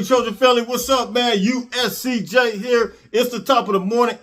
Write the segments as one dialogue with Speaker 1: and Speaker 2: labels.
Speaker 1: Trojan family, what's up, man? USCJ here. It's the top of the morning.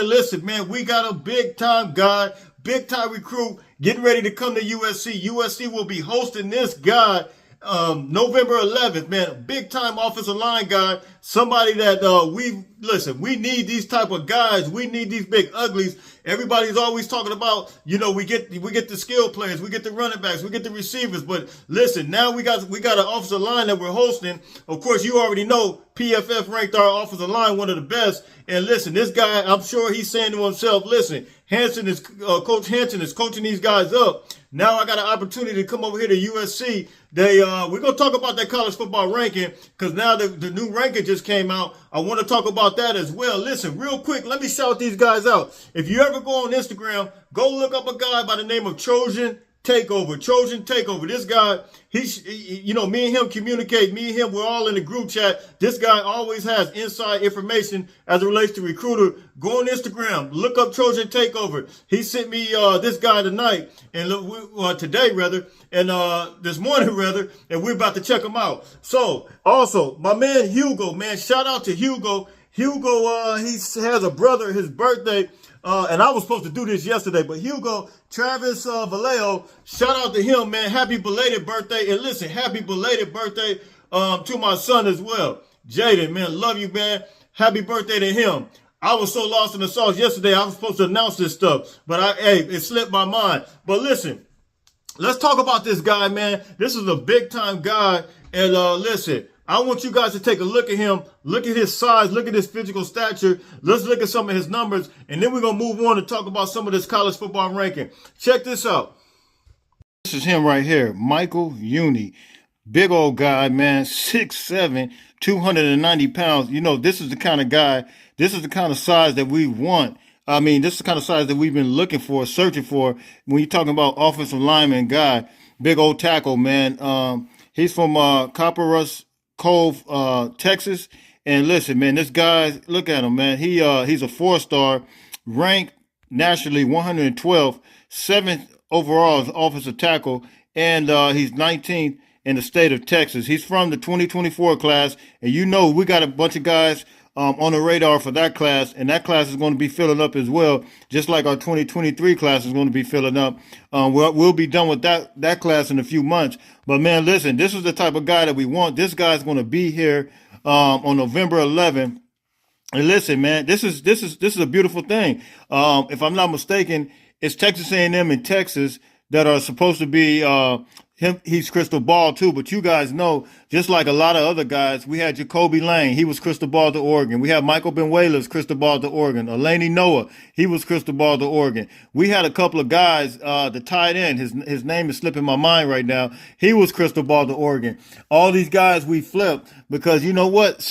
Speaker 1: Listen, man, we got a big time guy, big time recruit getting ready to come to USC. USC will be hosting this guy November 11th, man. Big time offensive line guy. Somebody that we need these type of guys. We need these big uglies. Everybody's always talking about, we get the skill players, we get the running backs, we get the receivers. But listen, now we got an offensive line that we're hosting. Of course, you already know PFF ranked our offensive line one of the best. And listen, this guy, I'm sure he's saying to himself, listen, Coach Hanson is coaching these guys up. Now I got an opportunity to come over here to USC. We're going to talk about that college football ranking because now the new ranking just came out. I want to talk about that as well. Listen, real quick, let me shout these guys out. If you ever go on Instagram, go look up a guy by the name of Trojan Takeover. This guy, me and him communicate. Me and him, we're all in the group chat. This guy always has inside information as it relates to recruiter. Go on Instagram, look up Trojan Takeover. He sent me this guy tonight and this morning rather, and we're about to check him out. So also my man Hugo, man, shout out to Hugo. Hugo, he has a brother, his birthday. And I was supposed to do this yesterday, but Hugo, Travis Vallejo, shout out to him, man. Happy belated birthday. And listen, happy belated birthday to my son as well. Jaden, man, love you, man. Happy birthday to him. I was so lost in the sauce yesterday, I was supposed to announce this stuff, but it slipped my mind. But listen, let's talk about this guy, man. This is a big time guy. And listen, I want you guys to take a look at him, look at his size, look at his physical stature. Let's look at some of his numbers, and then we're going to move on to talk about some of this college football ranking. Check this out. This is him right here, Michael Uni. Big old guy, man, 6'7", 290 pounds. This is the kind of guy, this is the kind of size that we want. I mean, this is the kind of size that we've been looking for, searching for when you're talking about offensive lineman guy. Big old tackle, man. He's from Copperas Cove, Texas. And listen, man, this guy, look at him, man. He's a 4-star, ranked nationally 112th, 7th overall as offensive tackle, and he's 19th in the state of Texas. He's from the 2024 class, and we got a bunch of guys on the radar for that class, and that class is going to be filling up as well, just like our 2023 class is going to be filling up. We'll be done with that class in a few months. But man, listen, this is the type of guy that we want. This guy's going to be here on November 11th. And listen, man, this is a beautiful thing. If I'm not mistaken, it's Texas A&M and Texas that are supposed to be he's crystal ball too, but you guys know, just like a lot of other guys, we had Jacoby Lane, he was crystal ball to Oregon. We had Michael Benuela's crystal ball to Oregon. Elaney Noah, he was crystal ball to Oregon. We had a couple of guys, the tight end, his name is slipping my mind right now. He was crystal ball to Oregon. All these guys we flipped because you know what?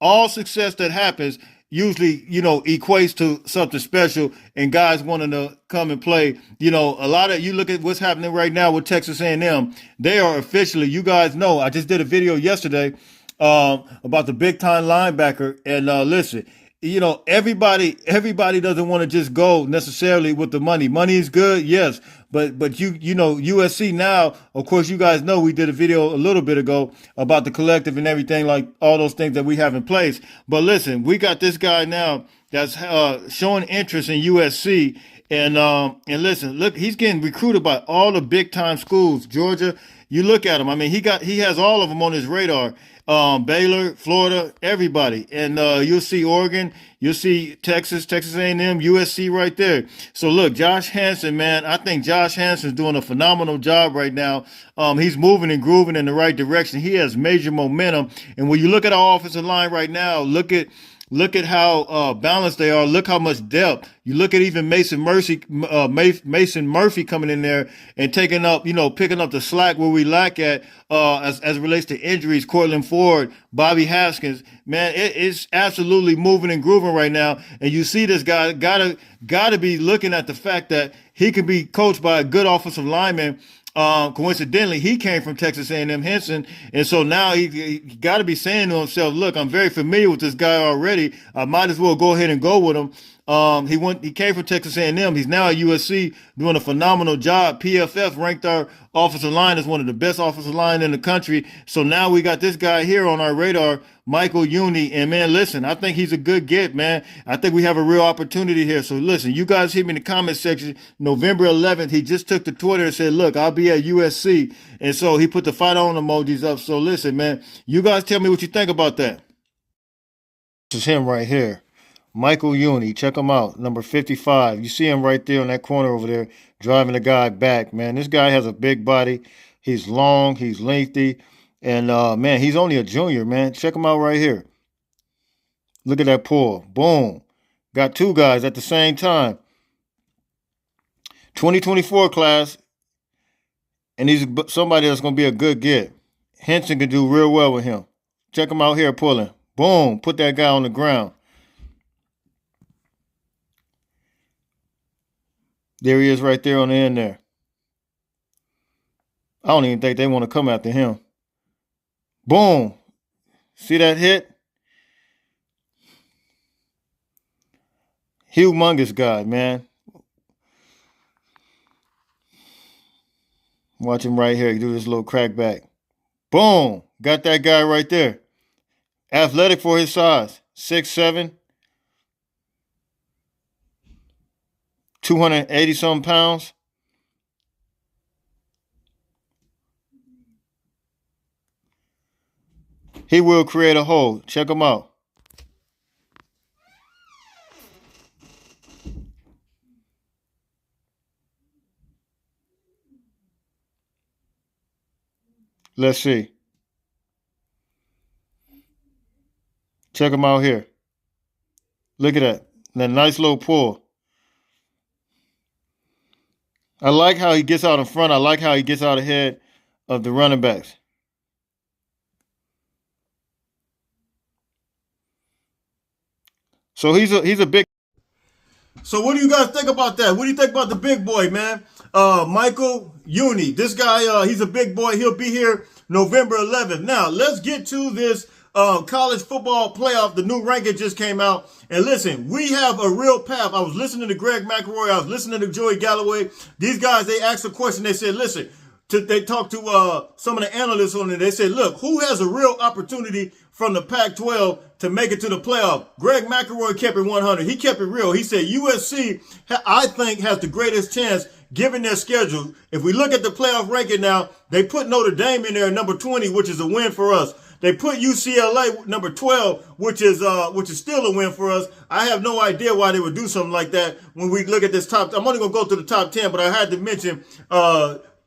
Speaker 1: All success that happens usually, equates to something special and guys wanting to come and play. You look at what's happening right now with Texas A&M. They are officially, you guys know, I just did a video yesterday about the big time linebacker. And listen, everybody doesn't want to just go necessarily with the money. Money is good, yes. But USC now, of course, you guys know we did a video a little bit ago about the collective and everything, like all those things that we have in place. But listen, we got this guy now that's showing interest in USC. And listen, look, he's getting recruited by all the big time schools. Georgia, you look at him. I mean, he has all of them on his radar. Baylor, Florida, everybody. And you'll see Oregon, you'll see Texas A&M, USC right there. So look, Josh Hanson, man, I think Josh Hanson's doing a phenomenal job right now. He's moving and grooving in the right direction. He has major momentum. And when you look at our offensive line right now, look at Look at how balanced they are. Look how much depth. You look at even Mason Murphy coming in there and taking up, picking up the slack where we lack at as it relates to injuries. Cortland Ford, Bobby Haskins, man, it's absolutely moving and grooving right now. And you see this guy gotta be looking at the fact that he can be coached by a good offensive lineman. Coincidentally, he came from Texas A&M Henson, and so now he got to be saying to himself, "Look, I'm very familiar with this guy already. I might as well go ahead and go with him." He came from Texas A&M. He's now at USC doing a phenomenal job. PFF ranked our offensive line as one of the best offensive line in the country. So now we got this guy here on our radar, Michael Uni. And man, listen, I think he's a good get, man. I think we have a real opportunity here. So listen, you guys hit me in the comment section. November 11th, he just took to Twitter and said, "Look, I'll be at USC." And so he put the fight on emojis up. So listen, man, you guys tell me what you think about that. This is him right here. Michael Uni, check him out, number 55. You see him right there on that corner over there, driving the guy back, man. This guy has a big body. He's long, he's lengthy, and man, he's only a junior, man. Check him out right here. Look at that pull. Boom. Got two guys at the same time. 2024 class, and he's somebody that's going to be a good get. Henson can do real well with him. Check him out here pulling. Boom. Put that guy on the ground. There he is right there on the end there. I don't even think they want to come after him. Boom. See that hit? Humongous guy, man. Watch him right here. He do this little crack back. Boom. Got that guy right there. Athletic for his size. 6'7". 280-something pounds. He will create a hole. Check him out. Let's see. Check him out here. Look at that. That nice little pull. I like how he gets out in front. I like how he gets out ahead of the running backs. So he's a big. So what do you guys think about that? What do you think about the big boy, man? Michael Uni. This guy, he's a big boy. He'll be here November 11th. Now, let's get to this college football playoff. The new ranking just came out. And listen, we have a real path. I was listening to Greg McElroy. I was listening to Joey Galloway. These guys, they asked a question. They said, listen, they talked to some of the analysts on it. They said, look, who has a real opportunity from the Pac-12 to make it to the playoff? Greg McElroy kept it 100. He kept it real. He said USC, I think, has the greatest chance given their schedule. If we look at the playoff ranking now, they put Notre Dame in there at number 20, which is a win for us. They put UCLA number 12, which is still a win for us. I have no idea why they would do something like that when we look at this top. I'm only going to go through the top 10, but I had to mention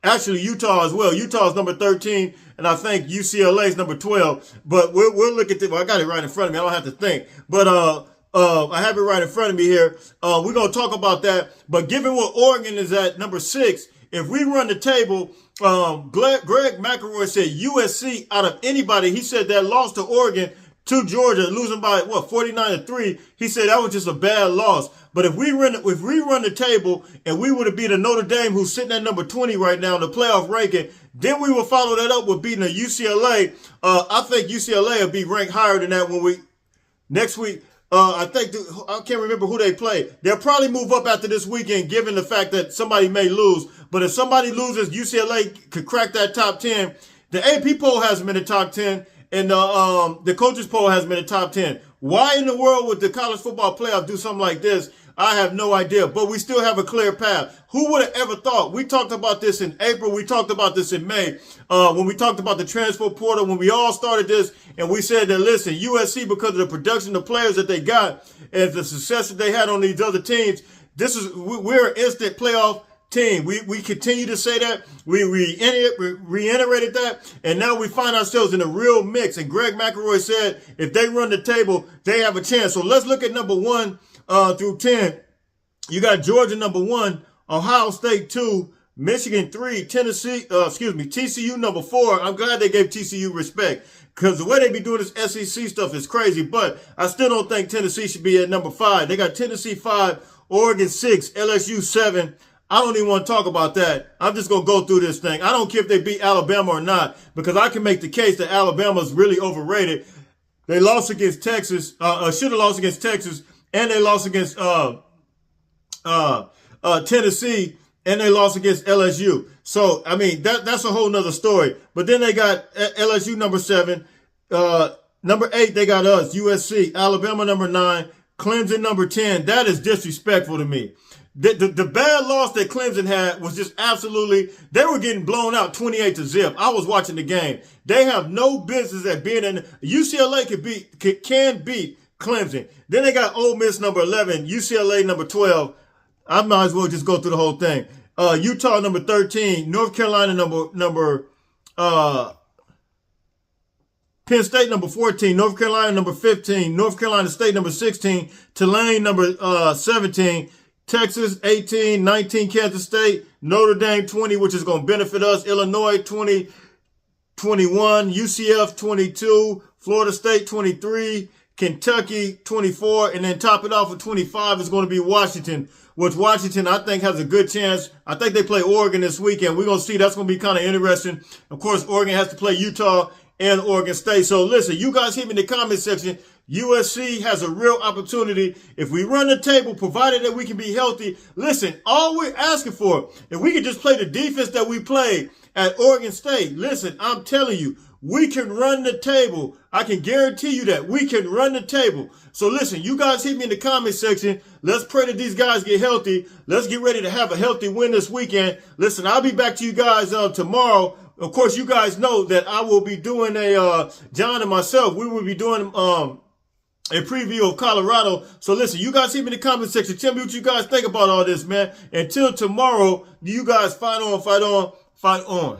Speaker 1: actually Utah as well. Utah's number 13, and I think UCLA is number 12. But we'll look at this. Well, I got it right in front of me. I don't have to think. But I have it right in front of me here. We're going to talk about that. But given what Oregon is at number 6, if we run the table, Greg McElroy said USC out of anybody, he said that loss to Oregon to Georgia, losing by 49-3. He said that was just a bad loss. But if we run the table and we would have beat a Notre Dame who's sitting at number 20 right now in the playoff ranking, then we will follow that up with beating a UCLA. I think UCLA will be ranked higher than that when we next week. I can't remember who they play. They'll probably move up after this weekend, given the fact that somebody may lose. But if somebody loses, UCLA could crack that top 10. The AP poll hasn't been in the top 10, and the coaches poll hasn't been in the top 10. Why in the world would the college football playoff do something like this? I have no idea, but we still have a clear path. Who would have ever thought? We talked about this in April. We talked about this in May when we talked about the transfer portal, when we all started this, and we said that, listen, USC, because of the production of players that they got and the success that they had on these other teams, we're an instant playoff team. We continue to say that. We reiterated that. And now we find ourselves in a real mix. And Greg McElroy said if they run the table, they have a chance. So let's look at number 1 through 10. You got Georgia number 1, Ohio State 2, Michigan 3, TCU number 4. I'm glad they gave TCU respect because the way they be doing this SEC stuff is crazy. But I still don't think Tennessee should be at number 5. They got Tennessee 5, Oregon 6, LSU 7. I don't even want to talk about that. I'm just going to go through this thing. I don't care if they beat Alabama or not because I can make the case that Alabama's really overrated. They lost against Texas, should have lost against Texas, and they lost against Tennessee, and they lost against LSU. So, I mean, that's a whole nother story. But then they got LSU number 7. Number 8, they got us, USC. Alabama number 9. Clemson number 10. That is disrespectful to me. The bad loss that Clemson had was just absolutely, they were getting blown out 28-0. I was watching the game. They have no business at being in. UCLA can beat Clemson. Then they got Ole Miss number 11, UCLA number 12. I might as well just go through the whole thing. Utah number 13, North Carolina Penn State number 14, North Carolina number 15, North Carolina State number 16, Tulane number 17, Texas 18, 19 Kansas State, Notre Dame 20, which is going to benefit us, Illinois 20, 21, UCF 22, Florida State 23, Kentucky 24, and then top it off with 25 is going to be Washington, which Washington I think has a good chance. I think they play Oregon this weekend. We're going to see. That's going to be kind of interesting. Of course, Oregon has to play Utah and Oregon State. So listen, you guys hit me in the comment section. USC has a real opportunity. If we run the table, provided that we can be healthy, listen, all we're asking for, if we can just play the defense that we played at Oregon State, listen, I'm telling you, we can run the table. I can guarantee you that we can run the table. So listen, you guys hit me in the comment section. Let's pray that these guys get healthy. Let's get ready to have a healthy win this weekend. Listen, I'll be back to you guys tomorrow. Of course, you guys know that I will be doing John and myself, we will be doing a preview of Colorado. So listen, you guys hit me in the comment section. Tell me what you guys think about all this, man. Until tomorrow, you guys fight on, fight on, fight on.